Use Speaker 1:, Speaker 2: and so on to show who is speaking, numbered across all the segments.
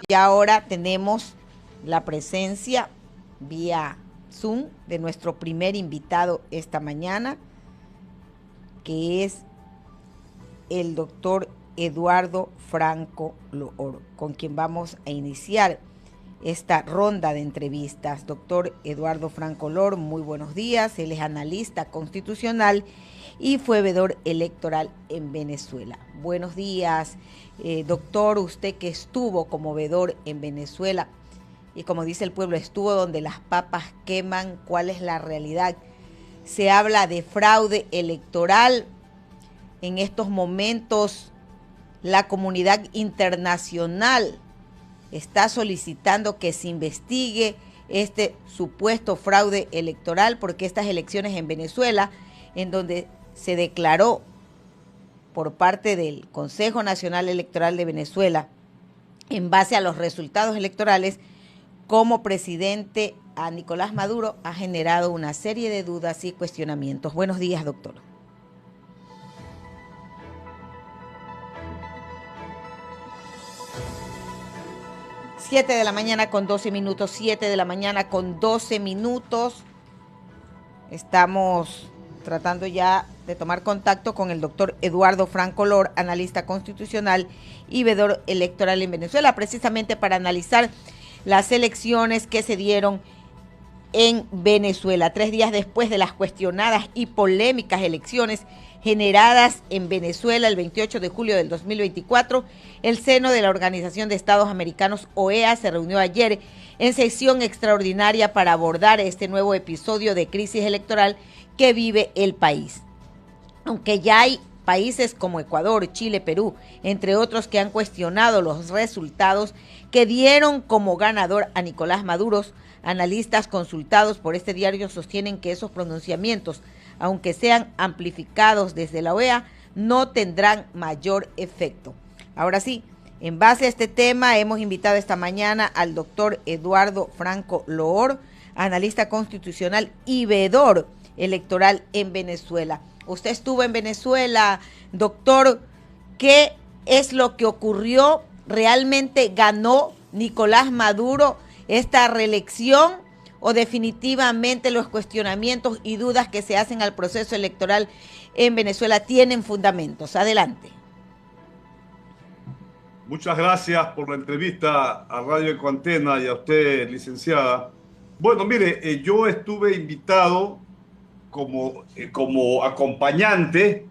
Speaker 1: Y ahora tenemos la presencia vía Zoom de nuestro primer invitado esta mañana, que es el doctor Eduardo Franco Loor, con quien vamos a iniciar esta ronda de entrevistas. Doctor Eduardo Franco Loor, muy buenos días. Él es analista constitucional y fue veedor electoral en Venezuela. Buenos días, doctor, usted que estuvo como veedor en Venezuela y como dice el pueblo, estuvo donde las papas queman. ¿Cuál es la realidad? Se habla de fraude electoral. En estos momentos, la comunidad internacional está solicitando que se investigue este supuesto fraude electoral, porque estas elecciones en Venezuela, en donde se declaró por parte del Consejo Nacional Electoral de Venezuela, en base a los resultados electorales, como presidente a Nicolás Maduro, ha generado una serie de dudas y cuestionamientos. Buenos días, doctor. 7 de la mañana con 12 minutos, 7 de la mañana con 12 minutos. Estamos tratando ya de tomar contacto con el doctor Eduardo Franco Loor, analista constitucional y veedor electoral en Venezuela, precisamente para analizar las elecciones que se dieron en Venezuela, 3 días después de las cuestionadas y polémicas elecciones generadas en Venezuela el 28 de julio del 2024, el seno de la Organización de Estados Americanos, OEA, se reunió ayer en sesión extraordinaria para abordar este nuevo episodio de crisis electoral que vive el país. Aunque ya hay países como Ecuador, Chile, Perú, entre otros, que han cuestionado los resultados que dieron como ganador a Nicolás Maduro, analistas consultados por este diario sostienen que esos pronunciamientos, aunque sean amplificados desde la OEA, no tendrán mayor efecto. Ahora sí, en base a este tema, hemos invitado esta mañana al doctor Eduardo Franco Loor, analista constitucional y veedor electoral en Venezuela. Usted estuvo en Venezuela, doctor. ¿Qué es lo que ocurrió? ¿Realmente ganó Nicolás Maduro esta reelección o definitivamente los cuestionamientos y dudas que se hacen al proceso electoral en Venezuela tienen fundamentos? Adelante.
Speaker 2: Muchas gracias por la entrevista a Radio Ecoantena y a usted, licenciada. Bueno, mire, yo estuve invitado como acompañante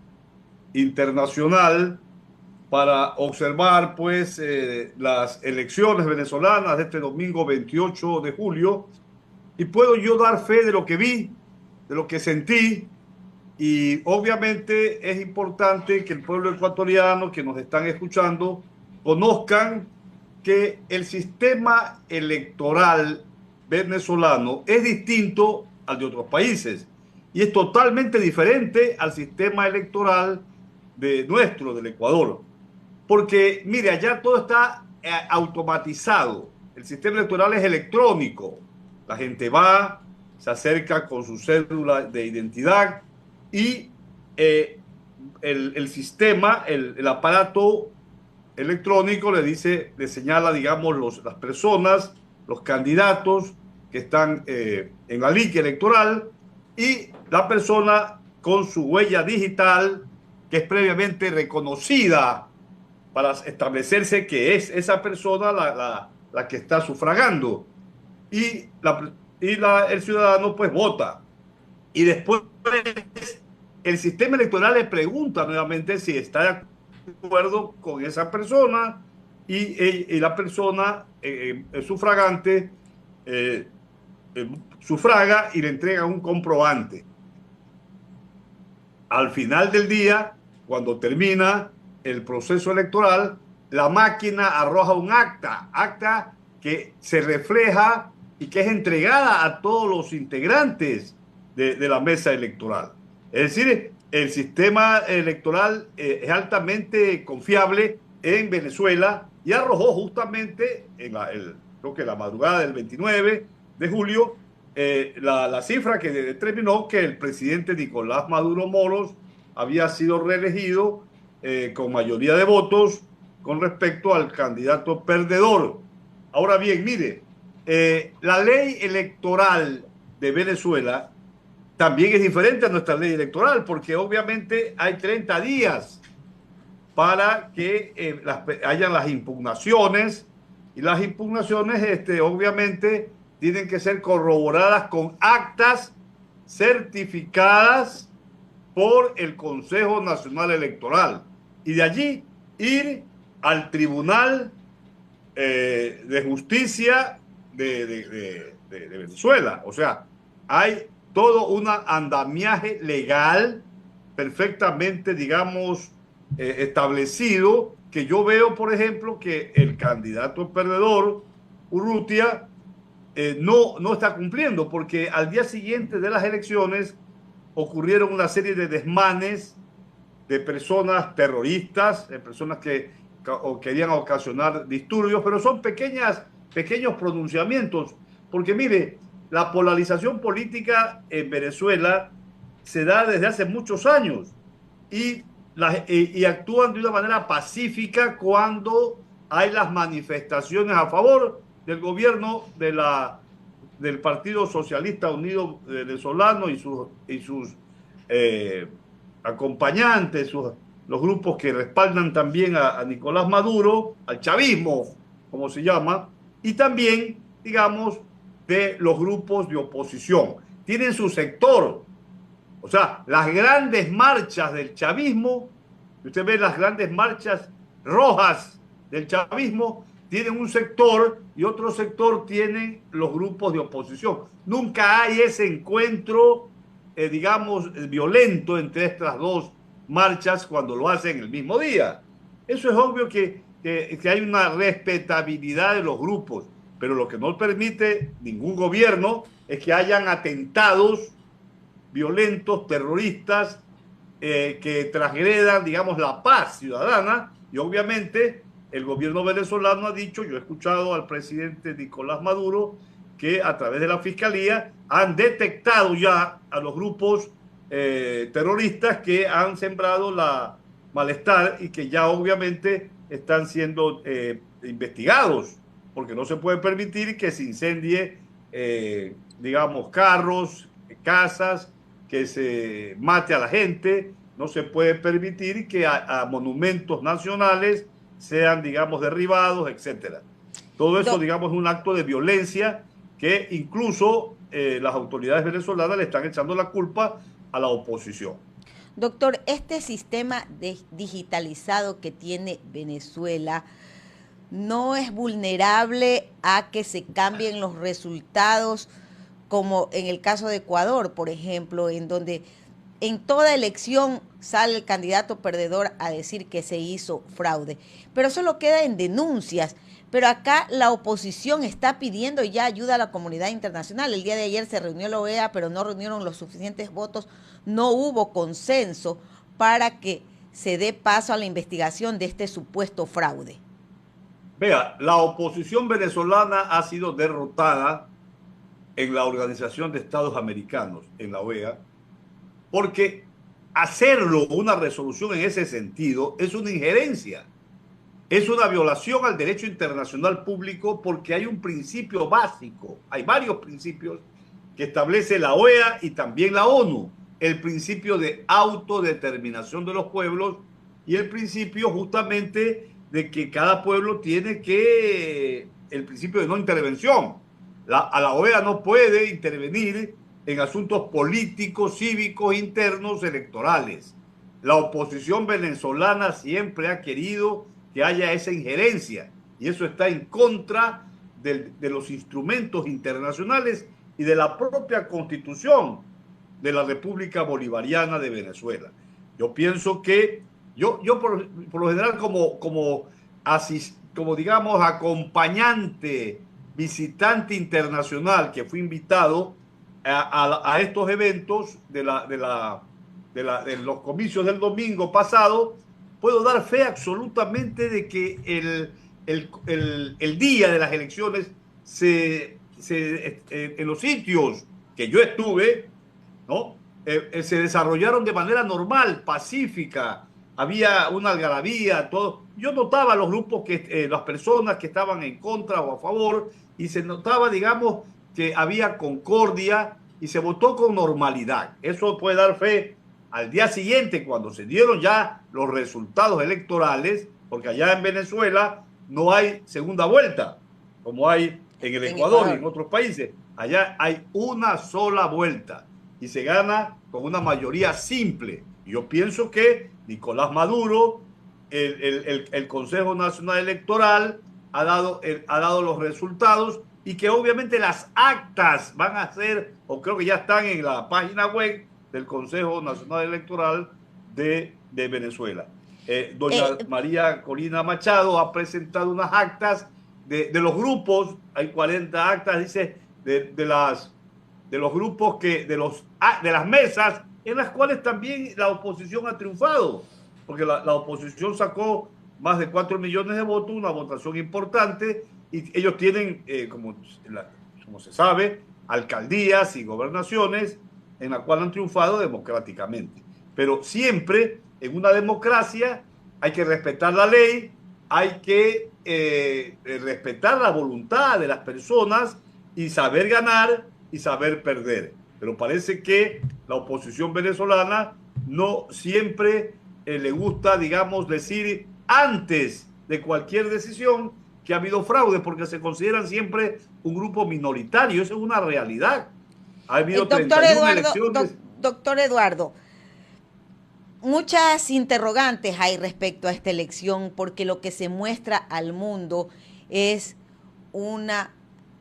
Speaker 2: internacional para observar pues las elecciones venezolanas de este domingo 28 de julio, y puedo yo dar fe de lo que vi, de lo que sentí. Y obviamente es importante que el pueblo ecuatoriano que nos están escuchando conozcan que el sistema electoral venezolano es distinto al de otros países y es totalmente diferente al sistema electoral de nuestro, del Ecuador. Porque, mire, allá todo está automatizado. El sistema electoral es electrónico. La gente va, se acerca con su cédula de identidad y el sistema, el aparato electrónico le dice, le señala, digamos, las personas, los candidatos que están en la liga electoral, y la persona con su huella digital, que es previamente reconocida para establecerse que es esa persona la que está sufragando. Y el ciudadano pues vota. Y después el sistema electoral le pregunta nuevamente si está de acuerdo con esa persona, y la persona sufragante sufraga y le entrega un comprobante. Al final del día, cuando termina el proceso electoral, la máquina arroja un acta que se refleja y que es entregada a todos los integrantes de la mesa electoral. Es decir, el sistema electoral es altamente confiable en Venezuela, y arrojó justamente creo que la madrugada del 29 de julio la cifra que determinó que el presidente Nicolás Maduro Moros había sido reelegido con mayoría de votos con respecto al candidato perdedor. Ahora bien, mire, la ley electoral de Venezuela también es diferente a nuestra ley electoral, porque obviamente hay 30 días para que hayan las impugnaciones, y las impugnaciones obviamente tienen que ser corroboradas con actas certificadas por el Consejo Nacional Electoral, y de allí ir al Tribunal de Justicia de Venezuela. O sea, hay todo un andamiaje legal perfectamente, digamos, establecido, que yo veo, por ejemplo, que el candidato perdedor, Urrutia, no está cumpliendo, porque al día siguiente de las elecciones ocurrieron una serie de desmanes de personas terroristas, de personas que querían ocasionar disturbios, pero son pequeños pronunciamientos, porque mire, la polarización política en Venezuela se da desde hace muchos años, y actúan de una manera pacífica cuando hay las manifestaciones a favor del gobierno del Partido Socialista Unido Venezolano y sus eh, acompañantes, los grupos que respaldan también a Nicolás Maduro, al chavismo, como se llama, y también, digamos, de los grupos de oposición. Tienen su sector. O sea, las grandes marchas del chavismo, usted ve las grandes marchas rojas del chavismo, tienen un sector y otro sector tienen los grupos de oposición. Nunca hay ese encuentro, digamos, violento entre estas dos marchas cuando lo hacen el mismo día. Eso es obvio que hay una respetabilidad de los grupos, pero lo que no permite ningún gobierno es que hayan atentados violentos, terroristas, que transgredan, digamos, la paz ciudadana. Y obviamente el gobierno venezolano ha dicho, yo he escuchado al presidente Nicolás Maduro, que a través de la fiscalía han detectado ya a los grupos terroristas que han sembrado la malestar y que ya obviamente están siendo investigados, porque no se puede permitir que se incendie, digamos, carros, casas, que se mate a la gente. No se puede permitir que a monumentos nacionales sean, digamos, derribados, etcétera. Todo eso, digamos, es un acto de violencia que incluso las autoridades venezolanas le están echando la culpa a la oposición.
Speaker 1: Doctor, este sistema digitalizado que tiene Venezuela no es vulnerable a que se cambien los resultados, como en el caso de Ecuador, por ejemplo, en donde en toda elección sale el candidato perdedor a decir que se hizo fraude, pero solo queda en denuncias. Pero acá la oposición está pidiendo ya ayuda a la comunidad internacional. El día de ayer se reunió la OEA, pero no reunieron los suficientes votos, no hubo consenso para que se dé paso a la investigación de este supuesto fraude.
Speaker 2: Vea, la oposición venezolana ha sido derrotada en la Organización de Estados Americanos, en la OEA, porque hacerlo una resolución en ese sentido es una injerencia, es una violación al derecho internacional público, porque hay un principio básico, hay varios principios que establece la OEA y también la ONU, el principio de autodeterminación de los pueblos y el principio justamente de que cada pueblo tiene el principio de no intervención. A la OEA no puede intervenir en asuntos políticos, cívicos, internos, electorales. La oposición venezolana siempre ha querido que haya esa injerencia, y eso está en contra de los instrumentos internacionales y de la propia Constitución de la República Bolivariana de Venezuela. Yo pienso que yo por lo general como digamos acompañante, visitante internacional, que fui invitado a estos eventos de los comicios del domingo pasado, puedo dar fe absolutamente de que el día de las elecciones en los sitios que yo estuve, ¿no? Se desarrollaron de manera normal, pacífica, había una algarabía, todo, yo notaba los grupos las personas que estaban en contra o a favor, y se notaba, digamos, que había concordia y se votó con normalidad. Eso puede dar fe al día siguiente, cuando se dieron ya los resultados electorales, porque allá en Venezuela no hay segunda vuelta, como hay en el
Speaker 1: En
Speaker 2: Ecuador y
Speaker 1: Ecuador.
Speaker 2: en otros países. Allá hay una sola vuelta y se gana con una mayoría simple. Yo pienso que Nicolás Maduro, el Consejo Nacional Electoral, ha dado los resultados, y que obviamente las actas van a ser, o creo que ya están en la página web del Consejo Nacional Electoral de Venezuela. Doña
Speaker 1: Eh,
Speaker 2: María Corina Machado ha presentado unas actas de los grupos, hay 40 actas, dice, de los grupos de las mesas en las cuales también la oposición ha triunfado, porque la oposición sacó más de 4 millones de votos, una votación importante, y ellos tienen, como se sabe, alcaldías y gobernaciones en la cual han triunfado democráticamente. Pero siempre en una democracia hay que respetar la ley, hay que respetar la voluntad de las personas y saber ganar y saber perder. Pero parece que la oposición venezolana no siempre le gusta, digamos, decir antes de cualquier decisión que ha habido fraude, porque se consideran siempre un grupo minoritario. Eso es una realidad. Ha habido
Speaker 1: doctor
Speaker 2: 31
Speaker 1: Eduardo,
Speaker 2: elecciones.
Speaker 1: doctor Eduardo, muchas interrogantes hay respecto a esta elección porque lo que se muestra al mundo es una,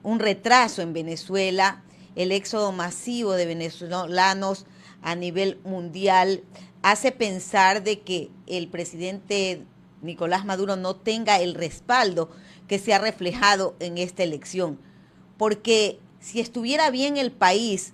Speaker 1: un retraso en Venezuela, el éxodo masivo de venezolanos a nivel mundial hace pensar de que el presidente Nicolás Maduro no tenga el respaldo que se ha reflejado en esta elección. Porque si estuviera bien el país,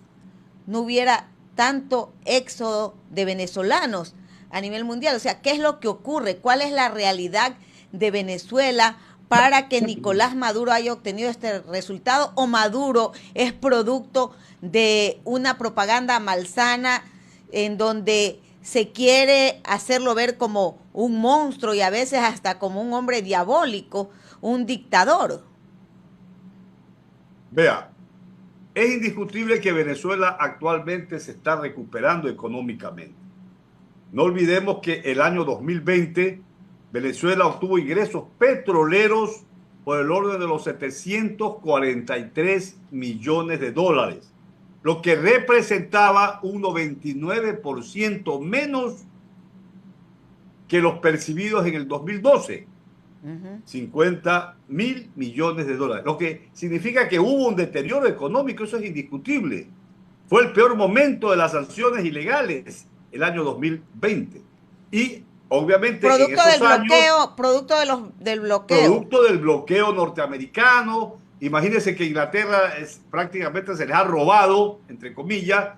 Speaker 1: no hubiera tanto éxodo de venezolanos a nivel mundial. O sea, ¿qué es lo que ocurre? ¿Cuál es la realidad de Venezuela para que Nicolás Maduro haya obtenido este resultado? ¿O Maduro es producto de una propaganda malsana en donde se quiere hacerlo ver como un monstruo y a veces hasta como un hombre diabólico, un dictador?
Speaker 2: Vea, es indiscutible que Venezuela actualmente se está recuperando económicamente. No olvidemos que el año 2020 Venezuela obtuvo ingresos petroleros por el orden de los 743 millones de dólares, lo que representaba un 99% menos que los percibidos en el 2012. 50.000 millones de dólares, lo que significa que hubo un deterioro económico. Eso es indiscutible. Fue el peor momento de las sanciones ilegales, el año 2020. Y obviamente en
Speaker 1: Producto
Speaker 2: esos
Speaker 1: del
Speaker 2: años,
Speaker 1: bloqueo, producto de del bloqueo.
Speaker 2: producto del bloqueo norteamericano, imagínense que Inglaterra prácticamente se les ha robado, entre comillas,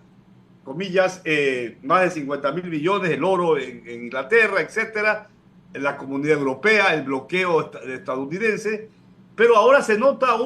Speaker 2: más de 50.000 millones, el oro en Inglaterra, etcétera, en la Comunidad Europea, el bloqueo estadounidense. Pero ahora se nota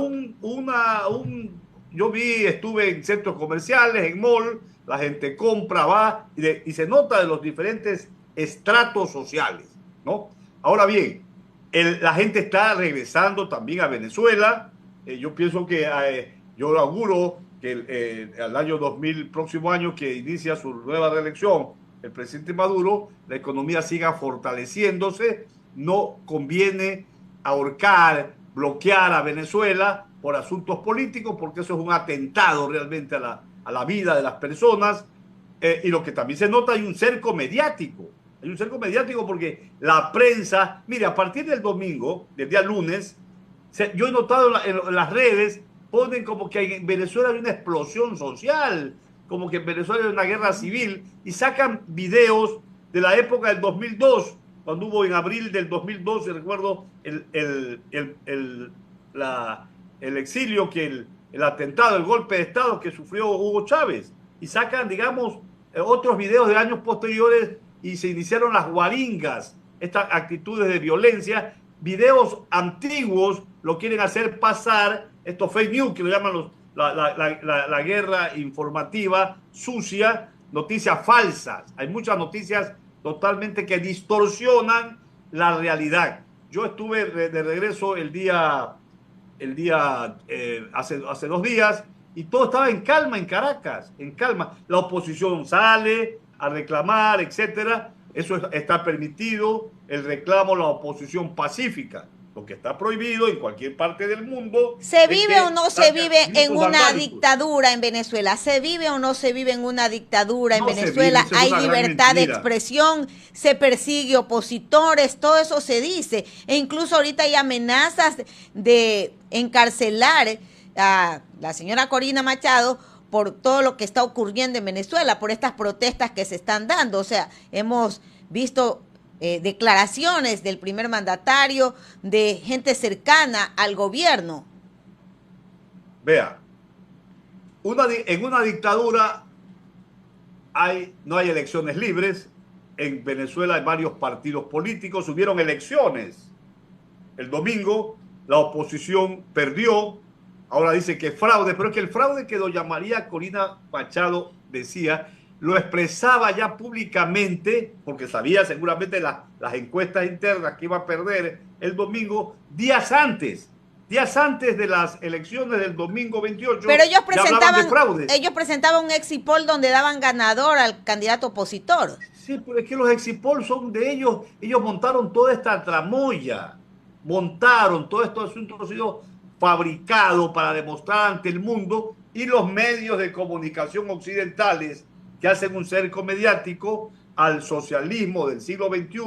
Speaker 2: yo estuve en centros comerciales, en mall, la gente compra, va, y se nota de los diferentes estratos sociales, ¿no? Ahora bien, la gente está regresando también a Venezuela. Yo pienso que yo auguro que al año 2000, próximo año que inicia su nueva reelección, el presidente Maduro, la economía siga fortaleciéndose. No conviene ahorcar, bloquear a Venezuela por asuntos políticos, porque eso es un atentado realmente a la vida de las personas. Y lo que también se nota, hay un cerco mediático. Hay un cerco mediático porque la prensa, mire, a partir del domingo, del día lunes, yo he notado en las redes, ponen como que en Venezuela hay una explosión social, como que en Venezuela hay una guerra civil, y sacan videos de la época del 2002, cuando hubo en abril del 2012, recuerdo el exilio, el atentado, el golpe de Estado que sufrió Hugo Chávez, y sacan, digamos, otros videos de años posteriores, y se iniciaron las guaringas, estas actitudes de violencia. Videos antiguos lo quieren hacer pasar, estos fake news que lo llaman la guerra informativa sucia, noticias falsas. Hay muchas noticias totalmente que distorsionan la realidad. yo estuve de regreso hace 2 días y todo estaba en calma en Caracas, en calma. La oposición sale a reclamar, etcétera. Eso está permitido, el reclamo, la oposición pacífica. Lo que está prohibido en cualquier parte del mundo
Speaker 1: ¿Se
Speaker 2: es
Speaker 1: vive o
Speaker 2: que
Speaker 1: no se
Speaker 2: salgan
Speaker 1: vive en
Speaker 2: gritos
Speaker 1: una
Speaker 2: vandálicos.
Speaker 1: dictadura en Venezuela? ¿Se vive o no se vive en una dictadura en
Speaker 2: No se vive,
Speaker 1: Venezuela?
Speaker 2: eso es
Speaker 1: ¿Hay
Speaker 2: una gran
Speaker 1: libertad de
Speaker 2: mentira.
Speaker 1: expresión? ¿Se persigue opositores? Todo eso se dice. E incluso ahorita hay amenazas de encarcelar a la señora Corina Machado por todo lo que está ocurriendo en Venezuela, por estas protestas que se están dando. O sea, hemos visto declaraciones del primer mandatario, de gente cercana al gobierno.
Speaker 2: Vea, en una dictadura no hay elecciones libres. En Venezuela hay varios partidos políticos. Hubieron elecciones. El domingo la oposición perdió. Ahora dice que es fraude, pero es que el fraude que doña María Corina Machado decía, lo expresaba ya públicamente, porque sabía seguramente las encuestas internas que iba a perder el domingo, días antes de las elecciones del domingo 28,
Speaker 1: Pero
Speaker 2: ya hablaban de fraude.
Speaker 1: ellos presentaban un exit poll donde daban ganador al candidato opositor.
Speaker 2: Sí, pero es que los exipol son de ellos montaron toda esta tramoya, montaron todo este asunto ha sido fabricado para demostrar ante el mundo y los medios de comunicación occidentales que hacen un cerco mediático al socialismo del siglo XXI,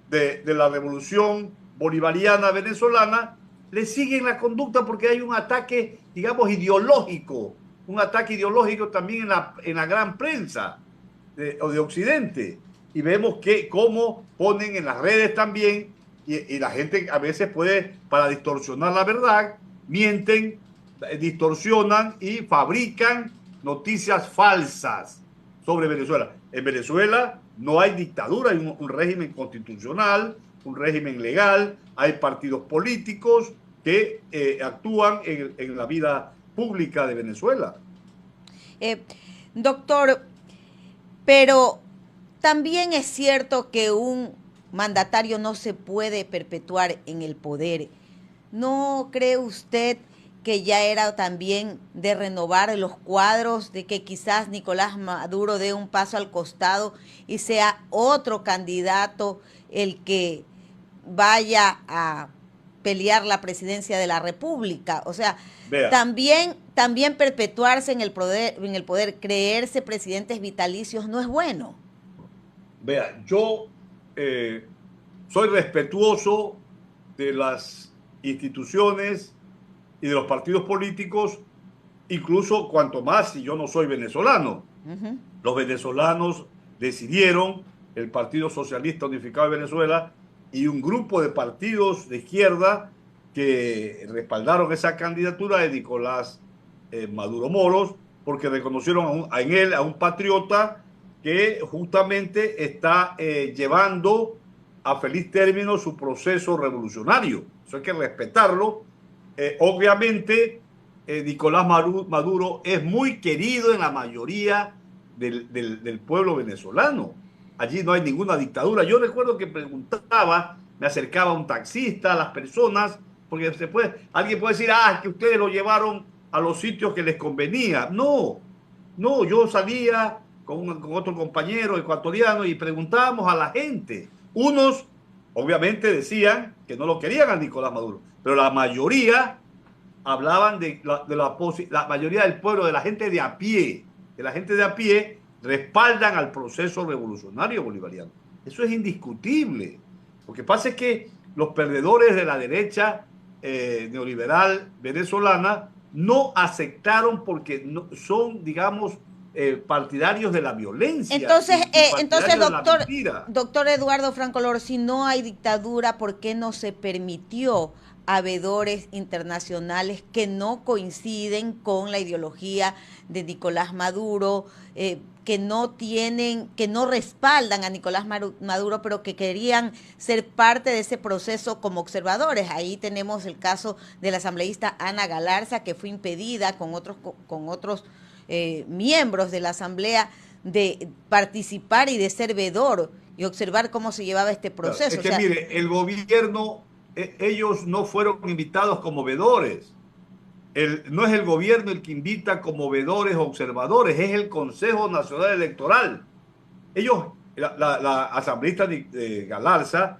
Speaker 2: de la revolución bolivariana venezolana, le siguen la conducta porque hay un ataque, digamos, ideológico, un ataque ideológico también en la gran prensa de Occidente. Y vemos cómo ponen en las redes también, y la gente a veces puede, para distorsionar la verdad, mienten, distorsionan y fabrican noticias falsas sobre Venezuela. En Venezuela no hay dictadura, hay un régimen constitucional, un régimen legal, hay partidos políticos que actúan en la vida pública de Venezuela.
Speaker 1: Doctor, pero también es cierto que un mandatario no se puede perpetuar en el poder. ¿No cree usted que ya era también de renovar los cuadros, de que quizás Nicolás Maduro dé un paso al costado y sea otro candidato el que vaya a pelear la presidencia de la República? O sea, también perpetuarse en el poder, creerse presidentes vitalicios no es bueno.
Speaker 2: Vea, yo soy respetuoso de las instituciones y de los partidos políticos, incluso cuanto más si yo no soy venezolano. Los venezolanos decidieron, el Partido Socialista Unificado de Venezuela y un grupo de partidos de izquierda que respaldaron esa candidatura de Nicolás Maduro Moros, porque reconocieron en él a un patriota que justamente está llevando a feliz término su proceso revolucionario. Eso hay que respetarlo. Obviamente, Nicolás Maduro es muy querido en la mayoría del pueblo venezolano. Allí no hay ninguna dictadura. Yo recuerdo que preguntaba, me acercaba a un taxista, a las personas, porque alguien puede decir, que ustedes lo llevaron a los sitios que les convenía. No, yo salía con otro compañero ecuatoriano y preguntábamos a la gente. Unos obviamente decían que no lo querían a Nicolás Maduro, pero la mayoría hablaban la mayoría del pueblo, de la gente de a pie, respaldan al proceso revolucionario bolivariano. Eso es indiscutible. Lo que pasa es que los perdedores de la derecha neoliberal venezolana no aceptaron porque son, digamos, partidarios de la violencia.
Speaker 1: Entonces, doctor Eduardo Francolor, si no hay dictadura, ¿por qué no se permitió a veedores internacionales que no coinciden con la ideología de Nicolás Maduro, que no respaldan a Nicolás Maduro, pero que querían ser parte de ese proceso como observadores? Ahí tenemos el caso de la asambleísta Ana Galarza, que fue impedida con otros miembros de la Asamblea de participar y de ser vedor y observar cómo se llevaba este proceso.
Speaker 2: Es que mire, el gobierno, ellos no fueron invitados como vedores. No es el gobierno el que invita como vedores o observadores, es el Consejo Nacional Electoral. Ellos, la asambleísta de Galarza,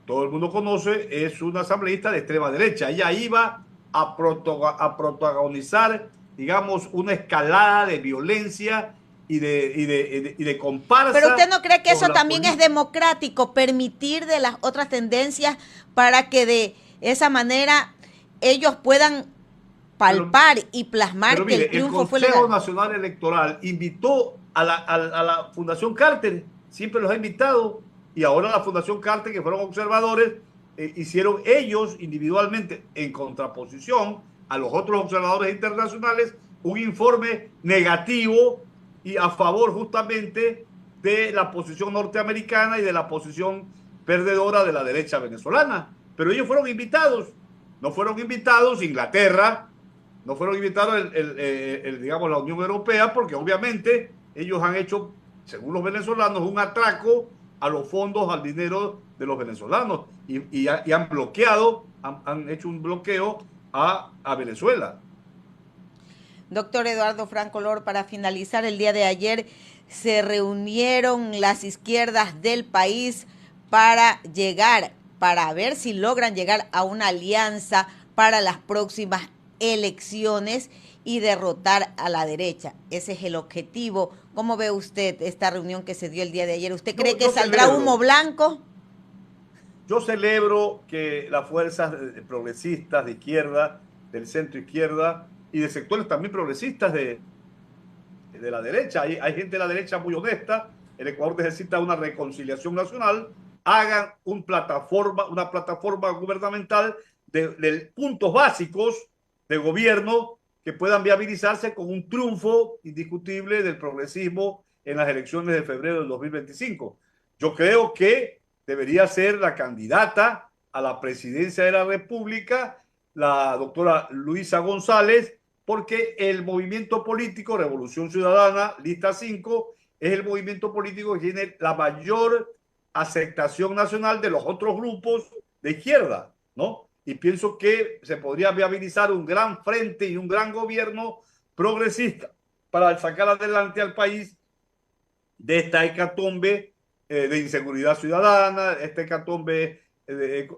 Speaker 2: todo el mundo conoce, es una asambleísta de extrema derecha. Ella iba a protagonizar, digamos, una escalada de violencia y de comparsa.
Speaker 1: Pero usted no cree que eso también es democrático, permitir de las otras tendencias para que de esa manera ellos puedan palpar y plasmar que
Speaker 2: mire,
Speaker 1: el triunfo fue
Speaker 2: legal. El Consejo
Speaker 1: Nacional
Speaker 2: Electoral invitó a la Fundación Carter, siempre los ha invitado, y ahora la Fundación Carter, que fueron observadores, hicieron ellos individualmente, en contraposición a los otros observadores internacionales, un informe negativo y a favor justamente de la posición norteamericana y de la posición perdedora de la derecha venezolana. Pero ellos fueron invitados, no fueron invitados Inglaterra, no fueron invitados digamos, la Unión Europea, porque obviamente ellos han hecho, según los venezolanos, un atraco a los fondos, al dinero de los venezolanos y han bloqueado, han hecho un bloqueo a Venezuela.
Speaker 1: Doctor Eduardo Francolor, para finalizar, el día de ayer se reunieron las izquierdas del país para ver si logran llegar a una alianza para las próximas elecciones y derrotar a la derecha. Ese es el objetivo. ¿Cómo ve usted esta reunión que se dio el día de ayer? ¿Usted cree que saldrá humo blanco?
Speaker 2: Yo celebro que las fuerzas progresistas de izquierda, del centro izquierda y de sectores también progresistas de la derecha, hay gente de la derecha muy honesta, el Ecuador necesita una reconciliación nacional, hagan una plataforma gubernamental de puntos básicos de gobierno que puedan viabilizarse con un triunfo indiscutible del progresismo en las elecciones de febrero del 2025. Yo creo que debería ser la candidata a la presidencia de la República la doctora Luisa González, porque el movimiento político Revolución Ciudadana, lista 5, es el movimiento político que tiene la mayor aceptación nacional de los otros grupos de izquierda, ¿no? Y pienso que se podría viabilizar un gran frente y un gran gobierno progresista para sacar adelante al país de esta hecatombe de inseguridad ciudadana, esta hecatombe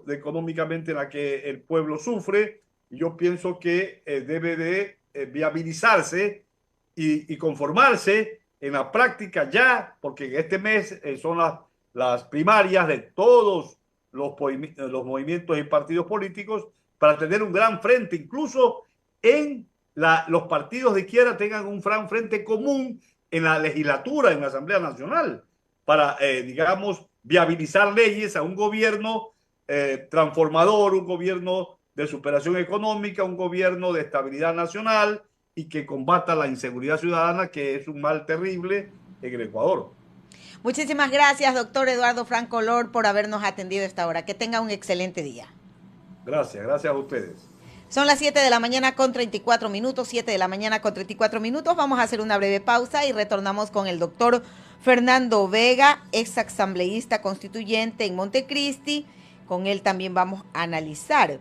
Speaker 2: económicamente en la que el pueblo sufre. Yo pienso que debe de viabilizarse y conformarse en la práctica ya, porque en este mes son las primarias de todos los movimientos y partidos políticos para tener un gran frente, incluso en los partidos de izquierda tengan un gran frente común en la legislatura, en la Asamblea Nacional, para, digamos, viabilizar leyes a un gobierno transformador, un gobierno de superación económica, un gobierno de estabilidad nacional y que combata la inseguridad ciudadana, que es un mal terrible en el Ecuador.
Speaker 1: Muchísimas gracias, doctor Eduardo Francolor, por habernos atendido a esta hora. Que tenga un excelente día.
Speaker 2: Gracias a ustedes.
Speaker 1: Son las 7 de la mañana con 34 minutos, 7 de la mañana con 34 minutos. Vamos a hacer una breve pausa y retornamos con el doctor Fernando Vega, ex asambleísta constituyente en Montecristi. Con él también vamos a analizar